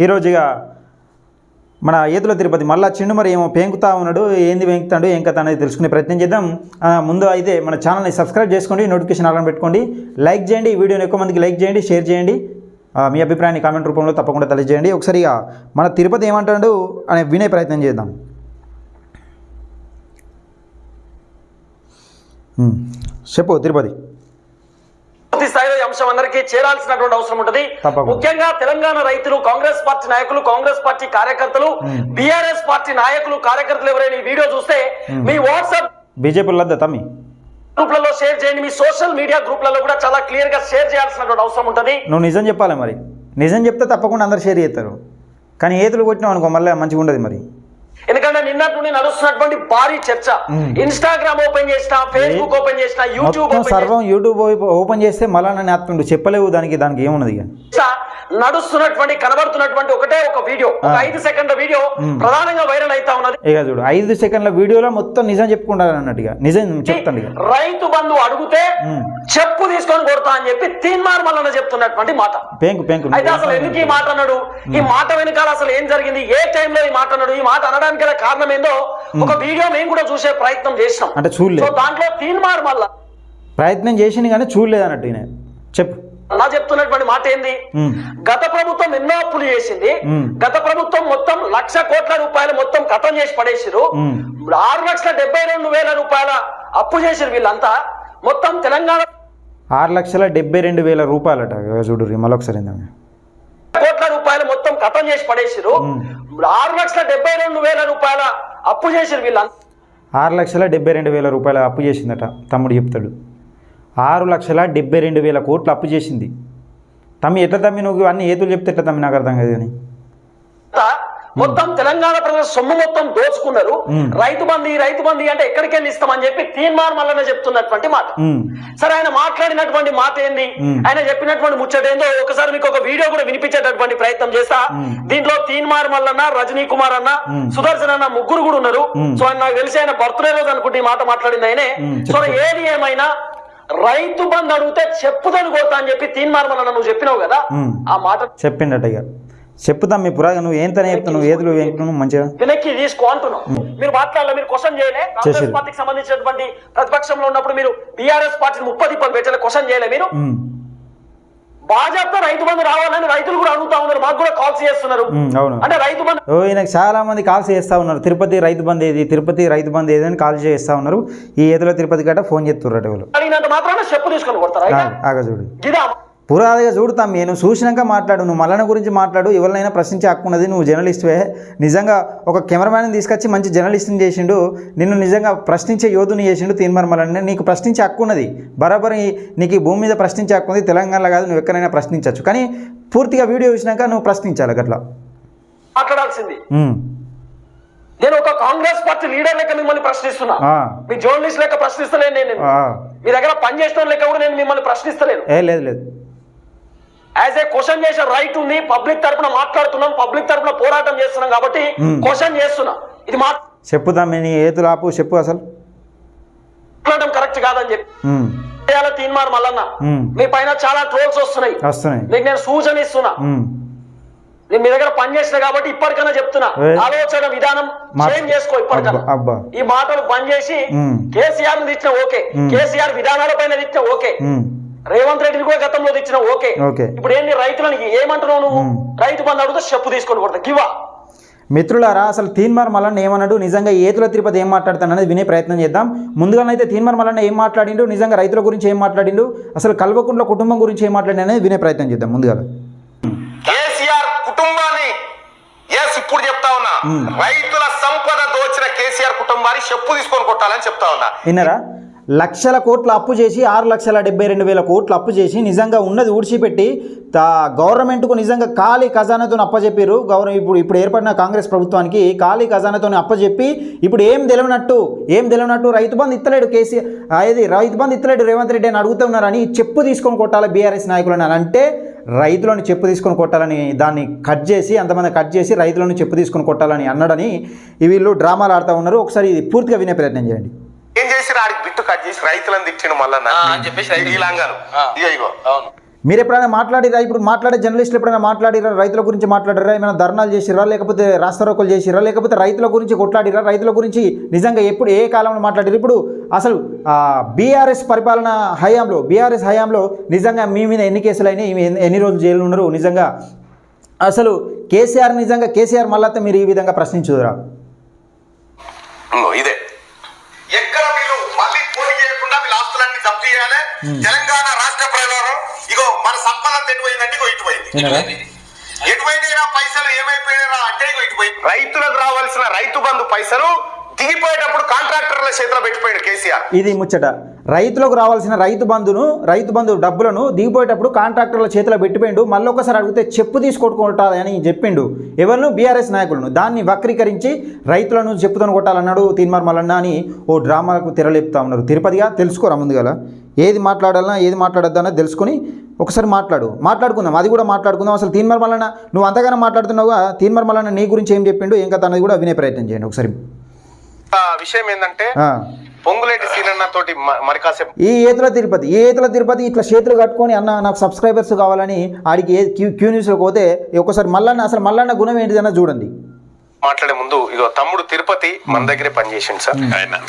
ఈరోజు ఇక మన ఏతుల తిరుపతి మళ్ళా చిన్ను మరి ఏమో పెంకుతా ఉన్నాడు, ఏంది పెంకుతాడు ఏం కథ అనేది తెలుసుకునే ప్రయత్నం చేద్దాం. ముందు అయితే మన ఛానల్ని సబ్స్క్రైబ్ చేసుకోండి, నోటిఫికేషన్ ఆన్ పెట్టుకోండి, లైక్ చేయండి, ఈ వీడియోని ఎక్కువ మందికి లైక్ చేయండి, షేర్ చేయండి, మీ అభిప్రాయాన్ని కామెంట్ రూపంలో తప్పకుండా తెలియజేయండి. ఒకసారి ఇక మన తిరుపతి ఏమంటాడు అనే వినే ప్రయత్నం చేద్దాం. చెప్పు తిరుపతి. పూర్తి స్థాయిలో ఈ అంశం అందరికీ చేరాల్సినటువంటి అవసరం ఉంటుంది. ముఖ్యంగా తెలంగాణ రైతులు, కాంగ్రెస్ పార్టీ నాయకులు, కాంగ్రెస్ పార్టీ కార్యకర్తలు, బీఆర్ఎస్ పార్టీ నాయకులు, కార్యకర్తలు ఎవరైనా ఈ వీడియో చూస్తే మీ వాట్సాప్ బీజేపీ తమ్మి గ్రూప్లలో షేర్ చేయండి, మీ సోషల్ మీడియా గ్రూప్లలో కూడా చాలా క్లియర్ గా షేర్ చేయాల్సినటువంటి అవసరం ఉంటుంది. నువ్వు నిజం చెప్పాలి, మరి నిజం చెప్తే తప్పకుండా అందరు షేర్ చేస్తారు, కానీ ఏతులు కొట్టినావు అనుకో మళ్ళీ మంచిగా ఉండదు. మరి ఎందుకంటే నిన్నటి నుండి నడుస్తున్నటువంటి భారీ చర్చ, ఇన్స్టాగ్రామ్ ఓపెన్ చేసినా, ఫేస్బుక్ ఓపెన్ చేసినా, యూట్యూబ్ సర్వం యూట్యూబ్ ఓపెన్ చేస్తే మళ్ళా నన్ను ఆత్తుండు చెప్పలేవు, దానికి ఏమున్నది నడుస్తున్నటువంటి కనబడుతున్నటువంటి ఒకటే ఒక వీడియో, 5 సెకండ్ల వీడియో ప్రధానంగా వైరల్ అవుతా ఉన్నది. ఇక చూడు 5 సెకండ్ల వీడియోలో మొత్తం నిజం చెప్పుకుంటారు అన్నట్టుగా నిజం చెప్తాను. రైతు బంధు అడిగితే చెప్పు తీసుకొని కొడతా అని చెప్పి తీన్మార్ మల్లన్న చెప్తున్నటువంటి మాట. పెంకు అయితే అసలు ఎందుకు ఈ మాట అన్నాడు, ఈ మాట వెనకాల అసలు ఏం జరిగింది, ఏ టైంలో ఈ మాట అన్నాడు, ఈ మాట అనడానికి గల కారణం ఏందో ఒక వీడియో మేము కూడా చూసే ప్రయత్నం చేసినాం. అంటే చూడలేదు, దాంట్లో తీన్మార్ మల్ల ప్రయత్నం చేసింది కానీ చూడలేదు అన్నట్టు చెప్పు. అలా చెప్తున్నటువంటి మాట ఏంది, గత ప్రభుత్వం ఎన్నో అప్పులు చేసింది, గత ప్రభుత్వం మొత్తం 1,00,000 కోట్ల రూపాయలు మొత్తం ఖతం చేసి పడేసిరు, 6,72,000 రూపాయల అప్పు చేసిరు వీళ్ళంతా. మొత్తం తెలంగాణ 6,72,000 రూపాయలట. చూడు మళ్ళొకసారి కోట్ల రూపాయలు మొత్తం ఖతం చేసి పడేసిరు, 6,72,000 రూపాయల అప్పు చేసిరు వీళ్ళంతా. 6,72,000 రూపాయల అప్పు చేసిందట తమ్ముడు చెప్తాడు. 6,72,000 కోట్లు అప్పు చేసింది. తమ్మి ఎట్లా తమ్మి నువ్వు అన్ని ఏతులు చెప్తే ఎట్లా తమ్మి నాకు అర్థం కాదు. కానీ మొత్తం తెలంగాణ ప్రజల సొమ్ము మొత్తం దోచుకున్నారు. రైతు బంధు అంటే ఎక్కడికి వెళ్ళి ఇస్తామని చెప్పి తీన్మార్ మల్లన్న చెప్తున్నటువంటి మాట. సరే, ఆయన మాట్లాడినటువంటి మాట ఏంది, ఆయన చెప్పినటువంటి ముచ్చట ఏందో ఒకసారి మీకు ఒక వీడియో కూడా వినిపించేటటువంటి ప్రయత్నం చేస్తా. దీంట్లో తీన్మార్ మల్లన్న, రజనీ కుమార్ అన్న, సుదర్శన్ అన్న ముగ్గురు కూడా ఉన్నారు. సో ఆయన నాకు తెలిసి ఆయన బర్త్డే రోజు అనుకుంటే ఈ మాట మాట్లాడింది ఆయనే. సో ఏది ఏమైనా రైతు బంధు అడిగితే చెప్పుదని కొడతా అని చెప్పి తీన్మార్ మల్లన్న నువ్వు చెప్పినావు కదా, ఆ మాట చెప్పిండట. ఇక చెప్పుతాం మీ పురాగా నువ్వు ఏంతనే చెప్తావు, నువ్వు ఏదులు మంచిగా వెనక్కి తీసుకో అంటున్నావు. మీరు మాట్లాడాలి, మీరు క్వశ్చన్ చేయలే. కాంగ్రెస్ పార్టీకి సంబంధించినటువంటి ప్రతిపక్షంలో ఉన్నప్పుడు మీరు బీఆర్ఎస్ పార్టీని 30 పెట్టలే, క్వశ్చన్ చేయలే. మీరు భాజపా రైతు బంధు రావాలని రైతులు కూడా అడుగుతా ఉన్నారు, మాకు కూడా కాల్స్ చేస్తున్నారు. అంటే రైతు బంధు ఈయనకు చాలా మంది కాల్స్ చేస్తా ఉన్నారు, తిరుపతి రైతు బంధు ఏది, తిరుపతి రైతు బంధు ఏది అని కాల్ చేస్తా ఉన్నారు. ఈ ఏదుల తిరుపతి గట్ట ఫోన్ చేస్తున్నారు. వాళ్ళు అడిగినంత మాత్రాన చెప్పు తీసుకొని కొడతారా? ఆగా చూడు పురాదిగా చూడుతాం. నేను చూసినాక మాట్లాడు, నువ్వు మల్లన్న గురించి మాట్లాడు, ఎవరినైనా ప్రశ్నించే హక్కు ఉన్నది. నువ్వు జర్నలిస్ట్వే, నిజంగా ఒక కెమెరామ్యాన్ని తీసుకొచ్చి మంచి జర్నలిస్ట్ని చేసిండు, నిన్ను నిజంగా ప్రశ్నించే యోధుని చేసిండు తీన్మార్ మల్లన్న. నీకు ప్రశ్నించే హక్కు ఉన్నది, బరాబరి నీకు ఈ భూమి మీద ప్రశ్నించే హక్కు ఉంది. తెలంగాణలో కాదు, నువ్వు ఎక్కడైనా ప్రశ్నించవచ్చు, కానీ పూర్తిగా వీడియో చూసినాక నువ్వు ప్రశ్నించాలి. అట్లా మాట్లాడాల్సింది. నేను ఒక కాంగ్రెస్ పార్టీ లీడర్ లెక్క మిమ్మల్ని ప్రశ్నిస్తున్నా, మీ జర్నలిస్ట్ లెక్క ప్రశ్నిస్తలేను. నేను మీ దగ్గర పనిచేసిన లెక్క కూడా నేను మిమ్మల్ని ప్రశ్నిస్తలేను. లేదు యాజ్ ఏ క్వశ్చన్ చేసే రైట్ ఉంది. పబ్లిక్ తరపున మాట్లాడుతున్నాం, పబ్లిక్ తరపున పోరాటం చేస్తున్నాం కాబట్టి క్వశ్చన్ చేస్తున్నా. ఇది చెప్పుదాం, నీ ఏతులు ఆపు, చెప్పు అసలు మాట్లాడడం కరెక్ట్ కాదని చెప్పి తీన్మార్ మల్లన్న మీ పైన చాలా ట్రోల్స్ వస్తున్నాయి. మీకు నేను సూచన ఇస్తున్నా, నేను మీ దగ్గర పనిచేసిన కాబట్టి ఇప్పటికైనా చెప్తున్నా, ఆలోచన విధానం చేంజ్ చేసుకో. ఇప్పటికన్నా ఈ మాటలు బంద్ చేసి కేసీఆర్ తెచ్చిన ఓకే, కేసీఆర్ విధానాల పైన తెచ్చిన ఓకే, రేవంత్ రెడ్డిని కూడా గతంలో తెచ్చిన ఓకే. ఇప్పుడు ఏంటి రైతులని ఏమంటున్నావు నువ్వు, రైతు బంధు అడిగితే చెప్పు తీసుకొని కొడతా గివా. మిత్రులారా, అసలు తీన్మార్ మల్లన్న ఏమన్నాడు, నిజంగా ఏతుల తిరుపతి ఏం మాట్లాడతాడు అనేది వినే ప్రయత్నం చేద్దాం. ముందుగానైతే తీన్మార్ మల్లన్న ఏం మాట్లాడిండు, నిజంగా రైతుల గురించి ఏం మాట్లాడిండు, అసలు కల్వకుంట్ల కుటుంబం గురించి ఏం మాట్లాడి అనేది వినే ప్రయత్నం చేద్దాం. ముందుగా కేసీఆర్ కుటుంబాన్ని ఇప్పుడు చెప్తా ఉన్నా, రైతుల సంపద దోచిన కేసీఆర్ కుటుంబాన్ని చెప్పు తీసుకొని కొట్టాలని చెప్తా ఉన్నా. విన్నారా? 1,00,000 కోట్ల అప్పు చేసి 6,72,000 కోట్లు అప్పు చేసి నిజంగా ఉన్నది ఊడ్చిపెట్టి గవర్నమెంట్కు నిజంగా ఖాళీ ఖజానాతో అప్పచెప్పారు. ఇప్పుడు ఏర్పడిన కాంగ్రెస్ ప్రభుత్వానికి ఖాళీ ఖజానాతో అప్పచెప్పి ఇప్పుడు ఏం తెలియనట్టు రైతు బంధు ఇస్తలేడు కేసీఆర్, అది రైతు బంధు ఇస్తలేడు రేవంత్ రెడ్డి అని అడుగుతున్నారని చెప్పు తీసుకొని కొట్టాలి బీఆర్ఎస్ నాయకులని. అంటే రైతులను చెప్పు తీసుకొని కొట్టాలని దాన్ని కట్ చేసి, అంతమంది కట్ చేసి రైతులను చెప్పు తీసుకొని కొట్టాలని అన్నాడని వీళ్ళు డ్రామాలు ఆడుతూ ఉన్నారు. ఒకసారి ఇది పూర్తిగా వినే ప్రయత్నం చేయండి. ఏం చేసి ఆడికి బిట్టు కట్ చేసి రైతులను తిట్టిండు మల్లన్న అని చెప్పేసి మీరు ఎప్పుడైనా మాట్లాడిరా? ఇప్పుడు మాట్లాడే జర్నలిస్టులు ఎప్పుడైనా మాట్లాడిరా? రైతుల గురించి మాట్లాడారా? ఏమైనా ధర్నాలు చేసిరా, లేకపోతే రాస్తారోకోలు చేసిరా, లేకపోతే రైతుల గురించి కొట్లాడిరా? రైతుల గురించి నిజంగా ఎప్పుడు ఏ కాలంలో మాట్లాడారు? ఇప్పుడు అసలు బీఆర్ఎస్ పరిపాలన హయాంలో, బీఆర్ఎస్ హయాంలో నిజంగా మీ మీద ఎన్ని కేసులు అయినాయి, ఎన్ని రోజులు జైలు ఉన్నారు? నిజంగా అసలు కేసీఆర్ మళ్ళీ మీరు ఈ విధంగా ప్రశ్నించురా? ఇదే ఎక్కడ వీళ్ళు మళ్ళీ పోటీ చేయకుండా వీళ్ళ ఆస్తులన్నీ జప్తు చేయాలి. తెలంగాణ రాష్ట్ర ప్రజలు ఇగో మన సంపద ఎటుపోయిందంటే ఇగో ఇటుపోయింది. ఎటుపోయినా పైసలు ఏమైపోయినా అంటే ఇగో ఇటుపోయింది. రైతులకు రావాల్సిన రైతు బంధు పైసలు దిగిపోయేటప్పుడు కాంట్రాక్టర్ల చేతిలో పెట్టిపోయాడు కేసీఆర్. ఇది ముచ్చట. రైతులకు రావాల్సిన రైతు బంధు డబ్బులను దిగిపోయేటప్పుడు కాంట్రాక్టర్ల చేతిలో పెట్టిపోయిండు. మళ్ళీ ఒకసారి అడిగితే చెప్పు తీసుకొట్టుకుంటారని చెప్పిండు. ఎవరిను? బీఆర్ఎస్ నాయకులను. దాన్ని వక్రీకరించి రైతులను చెప్పుతో కొట్టాలన్నాడు తీన్మార్ మల్లన్న అని ఓ డ్రామాకు తెరలేపుతా ఉన్నారు. తిరుపతిగా తెలుసుకోరా ముందుగా ఏది మాట్లాడాలన్నా ఏది మాట్లాడొద్దన్నా తెలుసుకొని ఒకసారి మాట్లాడుకుందాం. అది కూడా మాట్లాడుకుందాం. అసలు తీన్మార్ మల్లన్న నువ్వు అంతగానో మాట్లాడుతున్నావుగా, తీన్మార్ మల్లన్న నీ గురించి ఏం చెప్పిండు, ఏం కథ అనేది కూడా వినే ప్రయత్నం చేయండి ఒకసారి. విషయం ఏంటంటే పొంగులేటి సీనన్న తోటి మరి కాసేపు ఈ ఏతుల తిరుపతి ఇట్లా చేతులు కట్టుకొని అన్న నాకు సబ్స్క్రైబర్స్ కావాలని ఆడికి క్యూ న్యూస్లోకి పోతే ఒకసారి మల్లన్న గుణం ఏంటిదన్నా చూడండి. మాట్లాడే ముందు ఇగో తమ్ముడు తిరుపతి మన దగ్గరే పనిచేసిండు సార్.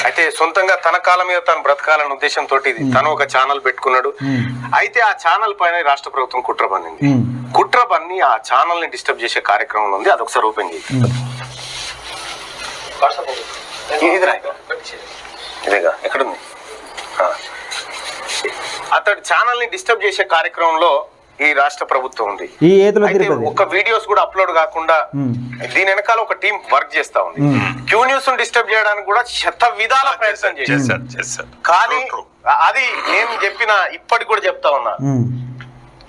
అయితే సొంతంగా తన కాలం మీద తను బ్రతకాలన్న ఉద్దేశంతో తను ఒక ఛానల్ పెట్టుకున్నాడు. అయితే ఆ ఛానల్ పైన రాష్ట్ర ప్రభుత్వం కుట్ర పన్ని ఆ ఛానల్ ని డిస్టర్బ్ చేసే కార్యక్రమం ఉంది. అది ఒకసారి ఓపెన్ చేయి. ఇదేగా ఎక్కడుంది? అతడు ఛానల్ ని డిస్టర్బ్ చేసే కార్యక్రమంలో ఈ రాష్ట్ర ప్రభుత్వం ఉంది. ఒక వీడియోస్ కూడా అప్లోడ్ కాకుండా దీని వెనకాల ఒక టీం వర్క్ చేస్తా ఉంది. క్యూ న్యూస్ డిస్టర్బ్ చేయడానికి కూడా శత విధాల ప్రయత్నం చేశారు. కానీ అది నేను చెప్పిన ఇప్పటికి కూడా చెప్తా ఉన్నా,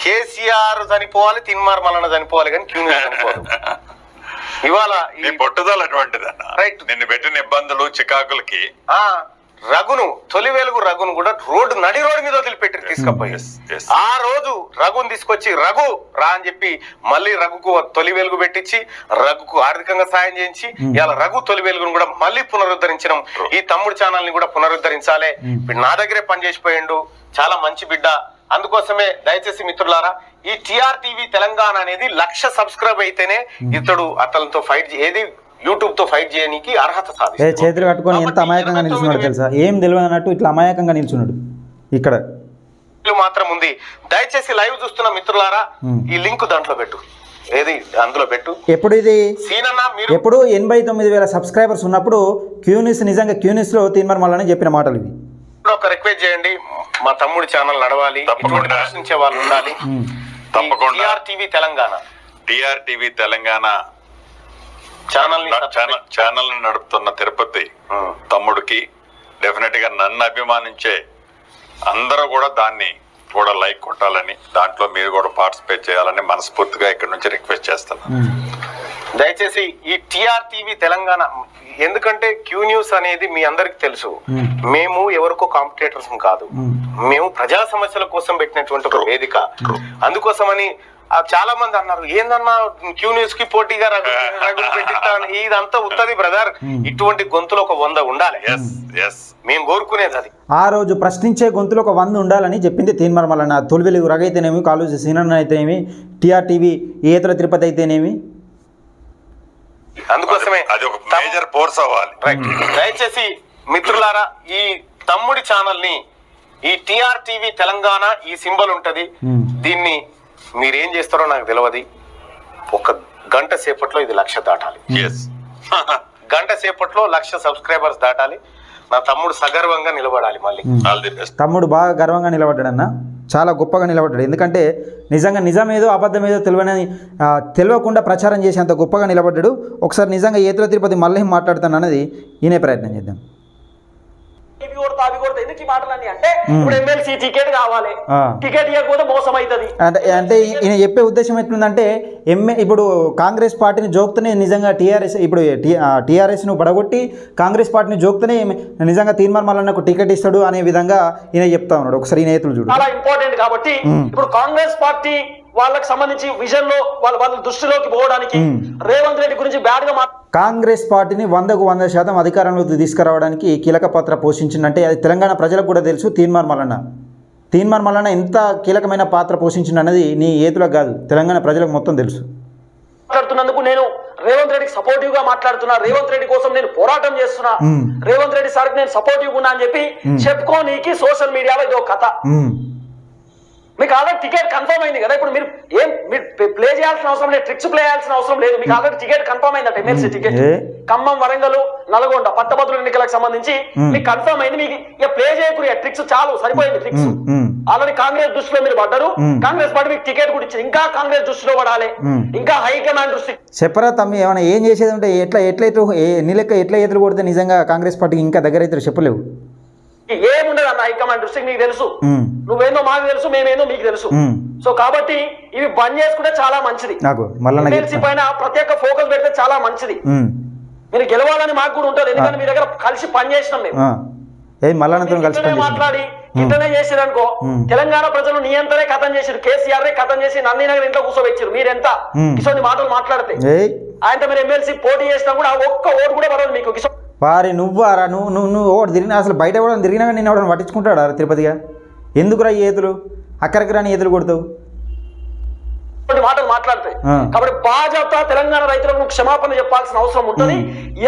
కేసీఆర్ చనిపోవాలి, తీన్మార్ మల్లన్న చనిపోవాలి, కానీ క్యూ న్యూస్ చనిపోవాలి. ఇవాళ ఈ పట్టుదల అటువంటిదన్న. రైట్, నిన్ను పెట్టిన ఇబ్బందులు చికాకులకి తొలి వెలుగు రఘును కూడా నడి రోడ్డు మీద వదిలిపెట్టి తీసుకపోయి ఆ రోజు రఘుని తీసుకొచ్చి రఘు రా అని చెప్పి మళ్ళీ రఘుకు తొలి వెలుగు పెట్టించి రఘుకు ఆర్థికంగా సాయం చేయించి ఇలా రఘు తొలి వెలుగును కూడా మళ్ళీ పునరుద్ధరించడం. ఈ తమ్ముడు ఛానల్ ని కూడా పునరుద్ధరించాలి. నా దగ్గరే పనిచేసిపోయిండు, చాలా మంచి బిడ్డ. అందుకోసమే దయచేసి మిత్రులారా, ఈ టీఆర్టీవీ తెలంగాణ అనేది 1,00,000 సబ్స్క్రైబ్ అయితేనే ఇతడు అతనితో ఫైట్ ఏది యూట్యూబ్ తో ఫైట్ చేయడానికి అర్హత సాధిస్తాడు. చేతులు కట్టుకొని ఎంత అమాయకంగా నిల్చున్నాడు తెలుసా? ఏం తెలియదు అన్నట్టు ఇట్లా అమాయకంగా నిల్చున్నాడు. ఇక్కడ మాత్రం ఉంది. దయచేసి లైవ్ చూస్తున్న మిత్రులారా ఈ లింక్ దాంట్లో పెట్టు, అందులో పెట్టు. ఎప్పుడు ఇది ఎప్పుడు 89,000 సబ్స్క్రైబర్స్ ఉన్నప్పుడు నిజంగా క్యూ న్యూస్ లో తీన్మార్ మల్లన్న చెప్పిన మాటలు ఇవి. ఒక రిక్వెస్ట్ చేయండి, మా తమ్ముడి ఛానల్ నడవాలి, ప్రశ్నించే వాళ్ళు ఉండాలి. తప్పకుండా టీఆర్టీవీ తెలంగాణ ఛానల్ నడుపుతున్న తిరుపతి తమ్ముడికి డెఫినెట్ గా నన్ను అభిమానించే అందరూ కూడా దాన్ని కూడా లైక్ కొట్టాలని, దాంట్లో మీరు కూడా పార్టిసిపేట్ చేయాలని మనస్ఫూర్తిగా ఇక్కడ నుంచి రిక్వెస్ట్ చేస్తున్నాను. దయచేసి ఈ టీఆర్టీవీ తెలంగాణ, ఎందుకంటే క్యూ న్యూస్ అనేది మీ అందరికి తెలుసు, మేము ఎవరికో కాంపిటేటర్స్ కాదు, మేము ప్రజా సమస్యల కోసం పెట్టినటువంటి ఒక వేదిక. అందుకోసమని చాలా మంది అన్నారు, ఏందన్నా క్యూ న్యూస్ కి పోటీగా పెట్టిస్తాను, ఇదంతా ఉత్తది బ్రదర్. ఇటువంటి గొంతులు ఒక 100 ఉండాలి. మేము కోరుకునేది అది. ఆ రోజు ప్రశ్నించే గొంతులు ఒక 100 ఉండాలని చెప్పింది తీన్మార్ మల్లన్న. తొలి వెలుగు రఘు అయితేనేమి, కాళోజీ సీనన్న అయితేనేమి, టీఆర్టీవీ ఏతుల తిరుపతి అయితేనేమి. అందుకోసమే అది ఒక మేజర్ ఫోర్స్ అవ్వాలి. దయచేసి మిత్రులారా, ఈ తమ్ముడి ఛానల్ ని, ఈ టీఆర్టీవీ తెలంగాణ ఈ సింబల్ ఉంటది, దీన్ని మీరేం చేస్తారో నాకు తెలియదు. ఒక గంట సేపట్లో ఇది 1,00,000 దాటాలి. గంట సేపట్లో 1,00,000 సబ్స్క్రైబర్స్ దాటాలి. నా తమ్ముడు సగర్వంగా నిలబడాలి. మళ్ళీ తమ్ముడు బాగా గర్వంగా నిలబడ్డాడన్న, చాలా గొప్పగా నిలబడ్డాడు. ఎందుకంటే నిజంగా నిజమేదో అబద్ధమేదో తెలియకుండా ప్రచారం చేసేంత గొప్పగా నిలబడ్డాడు. ఒకసారి నిజంగా ఏతుల తిరుపతి మళ్ళీ మాట్లాడుతాను అన్నది ఈయనే ప్రయత్నం చేద్దాం. ఎందుకు మాటలన్నీ అంటే ఇప్పుడు ఎమ్మెల్సీ టికెట్ కావాలి, టికెట్ ఇవ్వకపోతే మోసం అవుతుంది అంటే ఈయన చెప్పే ఉద్దేశం ఎట్లుందంటే, ఇప్పుడు కాంగ్రెస్ పార్టీని జోక్తూనే నిజంగా టీఆర్ఎస్ ను పడగొట్టి కాంగ్రెస్ పార్టీని జోక్తూనే నిజంగా తీన్మార్ మల్లన్నకు టికెట్ ఇస్తాడు అనే విధంగా ఈయన చెప్తా ఉన్నాడు. ఒకసారి ఈ నేతలు చూడు, చాలా ఇంపార్టెంట్. కాబట్టి ఇప్పుడు కాంగ్రెస్ పార్టీ వాళ్ళకి సంబంధించి విజన్ లో వాళ్ళ దృష్టిలోకి పోవడానికి రేవంత్ రెడ్డి గురించి బ్యాడ్ గా కాంగ్రెస్ పార్టీని 100% అధికారంలోకి తీసుకురావడానికి కీలక పాత్ర పోషించిందంటే అది తెలంగాణ ప్రజలకు కూడా తెలుసు. తీన్మార్ మల్లన్న తీన్మార్ మల్లన్న ఎంత కీలకమైన పాత్ర పోషించింది అన్నది నీ ఏతులకు కాదు, తెలంగాణ ప్రజలకు మొత్తం తెలుసు. మాట్లాడుతున్నందుకు నేను రేవంత్ రెడ్డికి సపోర్టివ్ గా మాట్లాడుతున్నా, రేవంత్ రెడ్డి కోసం నేను పోరాటం చేస్తున్నా, రేవంత్ రెడ్డి సార్కి నేను సపోర్టివ్ ఉన్నా అని చెప్పి చెప్పుకోనీకి సోషల్ మీడియాలో ఇది ఒక కథ. మీకు ఆల్రెడీ టికెట్ కన్ఫర్మ్ అయింది కదా, ఇప్పుడు మీరు ప్లే చేయాల్సిన అవసరం లేదు, ట్రిక్స్ ప్లే చేయాల్సిన అవసరం లేదు, మీకు ఆల్రెడీ టికెట్ కన్ఫర్మ్ అయిందంట. ఎమ్మెల్సీ టికెట్ ఖమ్మం, వరంగల్, నల్గొండ పట్టభద్రుల ఎన్నికలకు సంబంధించి మీకు కన్ఫర్మ్ అయింది. మీకు ఇక ప్లే చేయకూడదు, ట్రిక్స్ చాలు, సరిపోయింది ట్రిక్స్. ఆల్రెడీ కాంగ్రెస్ దృష్టిలో మీరు పడ్డారు, కాంగ్రెస్ పార్టీ మీకు టికెట్ కూడా ఇచ్చింది, ఇంకా కాంగ్రెస్ దృష్టిలో పడాలి, ఇంకా హైకమాండ్ దృష్టి. చెప్పరా తమ్మి, ఏమైనా ఏం చేసేది ఉంటే ఎన్ని లెక్క ఎట్లా ఎదురు కొడితే నిజంగా కాంగ్రెస్ పార్టీకి ఇంకా దగ్గర అయితే చెప్పలేవు. ఏముండదు అన్న, హైకమాండ్ దృష్టికి మీకు తెలుసు, నువ్వేందో మాకు తెలుసు, మేమేందో మీకు తెలుసు. సో కాబట్టి ఇవి బంద్ చేసుకుంటే చాలా మంచిది. ఎమ్మెల్సీ పైన ప్రత్యేక ఫోకస్ పెడితే చాలా మంచిది. మీరు గెలవాలని మాకు కూడా ఉంటుంది, ఎందుకంటే మీ దగ్గర కలిసి పని చేసినాం మేము. మాట్లాడి ఇట్లనే చేసిరనుకో, తెలంగాణ ప్రజలు నీ అంతనే కథం చేసిరు, కేసీఆర్ నే కథం చేసి నన్నీనగర్ ఇంట్లో కూర్చోబెచ్చారు. మీరెంత ఇటువంటి మాటలు మాట్లాడితే ఆయనతో మీరు ఎమ్మెల్సీ పోటీ చేసినా కూడా ఒక్క ఓటు కూడా పడదు మీకు. వారి నువ్వారా నువ్వు ఓటు తిరిగినా అసలు బయట కూడా తిరిగినా నేను ఎవడని పట్టించుకుంటాడా తిరుపతిగా? ఎందుకురా ఈ ఏతులు అక్కడికి రాని ఏతులు కొడతావు మాటలు మాట్లాడతాయి. కాబట్టి భాజపా తెలంగాణ రైతులకు క్షమాపణ చెప్పాల్సిన అవసరం ఉంటుంది.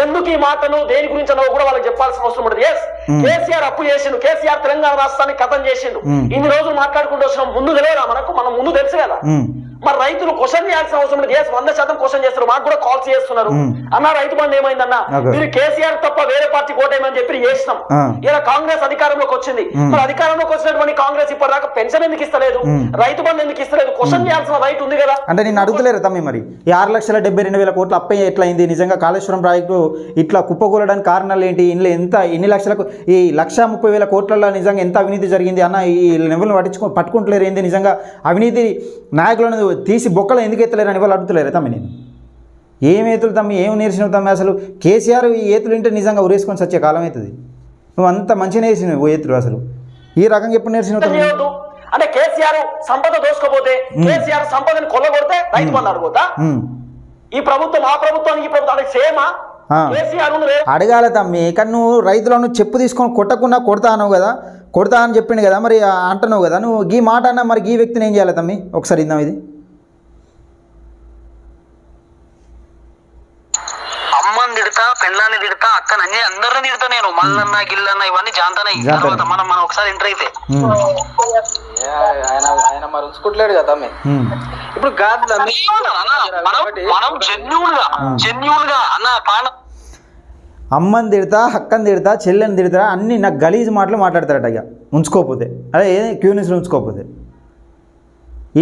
ఎందుకు ఈ మాటను దేని గురించి అన్నో కూడా వాళ్ళకి చెప్పాల్సిన అవసరం ఉంటుంది. ఎస్, కేసీఆర్ అప్పు చేసిండు, కేసీఆర్ తెలంగాణ రాష్ట్రాన్ని కథం చేసిండు. ఇన్ని రోజులు మాట్లాడుకుంటూ వచ్చిన ముందు తెలియదా మనకు? మనం ముందు తెలుసు కదా. మరి రైతులు క్వశ్చన్ చేయాల్సిన అవసరం లేదు. 100% క్వశ్చన్ చేస్తారు, మాకు కూడా కాల్స్ చేస్తున్నారు. అన్న రైతు బంధు ఏమైందన్నా, మీరు కేసీఆర్ తప్ప వేరే పార్టీ కోటేమని చెప్పి చేసినాం. ఇలా కాంగ్రెస్ అధికారంలోకి వచ్చింది, మరి అధికారంలోకి వచ్చినటువంటి కాంగ్రెస్ ఇప్పటిదాకా పెన్షన్ ఎందుకు ఇస్తలేదు, రైతు బంధు ఎందుకు ఇస్తలేదు? క్వశ్చన్ చేయాల్సిన రైట్ ఉంది కదా. అంటే నేను అడుగుతలేరు తమ్మి, మరి ఈ 6,72,000 కోట్ల అప్ప ఎట్లా అయింది? నిజంగా కాళేశ్వరం ప్రాజెక్టు ఇట్లా కుప్పకూలడానికి కారణాలు ఏంటి? ఇందులో ఎన్ని లక్షలకు ఈ 1,30,000 కోట్లలో నిజంగా ఎంత అవినీతి జరిగింది అన్న? ఈ లెవెల్ని పట్టుకుంటలేరు ఏంది? నిజంగా అవినీతి నాయకులను తీసి బొక్కలు ఎందుకు ఎత్తలేరని వాళ్ళు అడుగుతలేరు తమ్మి. నేను ఏం ఏతులు తమ్మి, ఏం నేర్చినావు తమ్మి? అసలు కేసీఆర్ ఈ ఏతులు ఇంటే నిజంగా ఉరేసుకొని సచ్చే కాలం అవుతుంది. నువ్వు అంత మంచిగా నేర్చినవు ఏతులు, అసలు ఈ రకంగా ఎప్పుడు నేర్చినావు తమ్మి? అంటే కేసీఆర్ సంపద దోసుకోపోతే, కేసీఆర్ సంపదని కొల్లగొడితే రైతు బంధు అడుగుతా? ఈ ప్రభుత్వం ఆ ప్రభుత్వానికి ఈ ప్రభుత్వానికి సేమా? అడగాల తమ్మి. కానీ నువ్వు రైతులను చెప్పు తీసుకొని కొట్టకుండా కొడతా అన్నావు కదా, కొడతా అని చెప్పిండు కదా, మరి అంటున్నావు కదా నువ్వు. ఈ మాట అన్నా మరి ఈ వ్యక్తిని ఏం చేయాలి తమ్మి? ఒకసారి ఇందాం. ఇది అమ్మని తిడతా, పెళ్ళాన్ని తిడతా, అక్కని అందరిని తిడతా నేను. మల్లన్న గిల్లన్న ఇవన్నీ జాంతనాయి. తర్వాత మనం ఒకసారి ఎంటర్ అయితే ఆయన మరి ఉంచుకుంటలేడు కదా. ఇప్పుడు కాదు మనం జెన్యూన్ గా అన్న అమ్మని తిడతా, అక్కని తిడతా, చెల్లెని తిడతా, అన్ని నాకు గలీజ్ మాటలు మాట్లాడతారట ఇక ఉంచుకోకపోతే. అదే క్యూనిస్లో ఉంచుకోకపోతే.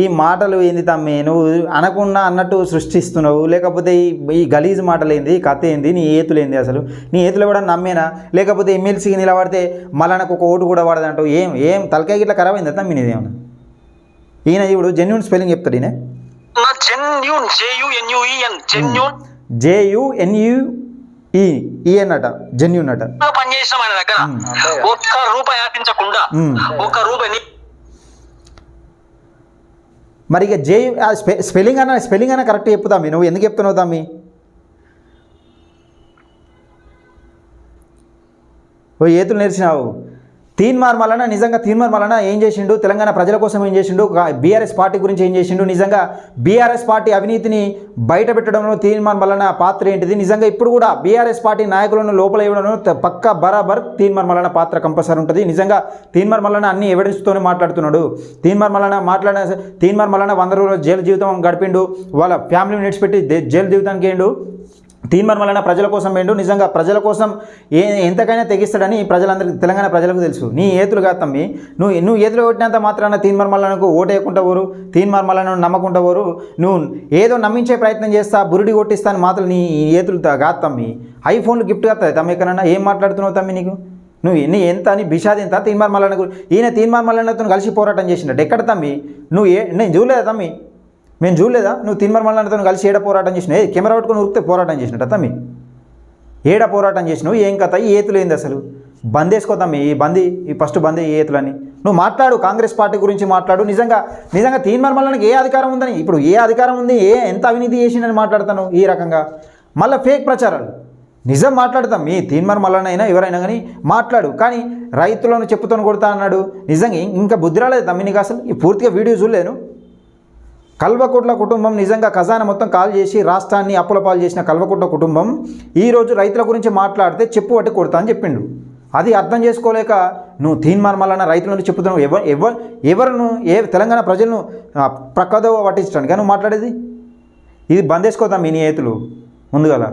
ఈ మాటలు ఏంది తమ్మి? నువ్వు అనకుండా అన్నట్టు సృష్టిస్తున్నావు, లేకపోతే ఈ గలీజ్ మాటలు ఏంది? కథ ఏంది? నీ ఏతులు ఏంది? అసలు నీ ఏతులు కూడా నమ్మేనా? లేకపోతే ఎమ్మెల్సీకి నిలబడితే మళ్ళీ నాకు ఒక ఓటు కూడా పడదంటావు. ఏం తలకాయ ఇట్లా ఖరాబ్ అయిందా తమ్మి నీదేమన్నా? ఈయన ఇప్పుడు జెన్యూన్ స్పెల్లింగ్ చెప్తాడు. ఈయన JUNUE అట, జెన్యూన్ అట. పనిచేసాం ఆయన దగ్గర, ఒక్క రూపాయి ఆపించకుండా, ఒక్క రూపాయి. మరి ఇక స్పెల్లింగ్ అన్న కరెక్ట్ చెప్పుతామి. నువ్వు ఎందుకు చెప్తున్నావు తమ్మి? ఓ ఏతులు నేర్చినావు. తీన్మార్ మల్లన్న నిజంగా తీన్మార్ మల్లన్న ఏం చేసిండు? తెలంగాణ ప్రజల కోసం ఏం చేసిండు? బీఆర్ఎస్ పార్టీ గురించి ఏం చేసిండు? నిజంగా బీఆర్ఎస్ పార్టీ అవినీతిని బయట పెట్టడంలో తీన్మార్ మల్లన్న పాత్ర ఏంటిది? నిజంగా ఇప్పుడు కూడా బీఆర్ఎస్ పార్టీ నాయకులను లోపల ఇవ్వడంలో పక్కా బరాబర్ తీన్మార్ మల్లన్న పాత్ర కంపల్సరీ ఉంటుంది. నిజంగా తీన్మార్ మల్లన్న అన్ని ఎవిడెన్స్తోనే మాట్లాడుతున్నాడు. తీన్మార్ మల్లన్న 100 రోజుల జైలు జీవితం గడిపిండు, వాళ్ళ ఫ్యామిలీని విడిచిపెట్టి జైలు జీవితానికి వేయండు. తీన్మార్ మల్లన్న ప్రజల కోసం వేయండు. నిజంగా ప్రజల కోసం ఎంతకైనా తెగిస్తాడని ప్రజలందరికీ, తెలంగాణ ప్రజలకు తెలుసు. నీ ఏతులు కాదు తమ్మి. నువ్వు ఏతులు కొట్టినంత మాత్రాన తీన్మార్ మల్లన్నకు ఓటేయకుండా పోరు, తీన్మార్ మల్లన్నను నమ్మకుండా పోరు. నువ్వు ఏదో నమ్మించే ప్రయత్నం చేస్తా, బురుడి కొట్టిస్తా అని మాత్రం నీ ఏతులు కాదు తమ్మి. ఐఫోన్లు గిఫ్ట్ కాస్తాయి తమ్మి. ఎక్కడన్నా ఏం మాట్లాడుతున్నావు తమ్మి? నీకు నువ్వు ఎంత అని బిషాది ఎంత? తీన్మార్ మల్లన్న ఈయన తీన్మార్ మల్లన్నతో కలిసి పోరాటం చేసినట్టు ఎక్కడ తమ్మి? నేను చూడలేదా తమ్మి? మేము చూడలేదా? నువ్వు తీన్మార్ మల్లన్నతో కలిసి ఏడ పోరాటం చేసినావు? కెమెరా పట్టుకొని ఉరికితే పోరాటం చేసినట్ట తమ్మి? ఏడ పోరాటం చేసినావు? ఏం కథ? ఈ ఏతులు ఏంది అసలు? బంద్ వేసుకో తమ్మి. ఈ ఫస్ట్ బంద్ ఈ ఏతులని. నువ్వు మాట్లాడు, కాంగ్రెస్ పార్టీ గురించి మాట్లాడు. నిజంగా తీన్మార్ మల్లన్నకి ఏ అధికారం ఉందని, ఇప్పుడు ఏ అధికారం ఉంది, ఎంత అవినీతి చేసిందని మాట్లాడతాను ఈ రకంగా? మళ్ళీ ఫేక్ ప్రచారాలు. నిజం మాట్లాడతాం, మీ తీన్మార్ మల్లనైనా ఎవరైనా కానీ మాట్లాడు, కానీ రైతులను చెప్పుతోని కొడతా అన్నాడు. నిజంగా ఇంకా బుద్ధి రాలేదు తమ్మి నీకు అసలు? ఈ పూర్తిగా వీడియో చూడలేను. కల్వకుట్ల కుటుంబం నిజంగా ఖజానా మొత్తం కాల్ చేసి రాష్ట్రాన్ని అప్పుల పాలు చేసిన కల్వకుట్ల కుటుంబం ఈరోజు రైతుల గురించి మాట్లాడితే చెప్పు పట్టి కొడతా అని చెప్పిండు. అది అర్థం చేసుకోలేక నువ్వు తీన్మార్ మల్లన్న రైతుల నుంచి చెప్పుతున్నావు. ఎవరును తెలంగాణ ప్రజలను ప్రక్కదో పట్టించడానికి నువ్వు మాట్లాడేది? ఇది బందేసుకోదాం మీ నేతలు ముందుగల.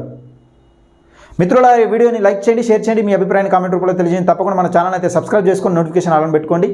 మిత్రుల ఈ వీడియోని లైక్ చేయండి, షేర్ చేయండి, మీ అభిప్రాయాన్ని కామెంట్ రూపంలో తెలియజేయండి. తప్పకుండా మన ఛానల్ అయితే సబ్స్క్రైబ్ చేసుకొని నోటిఫికేషన్ ఆన్ పెట్టుకోండి.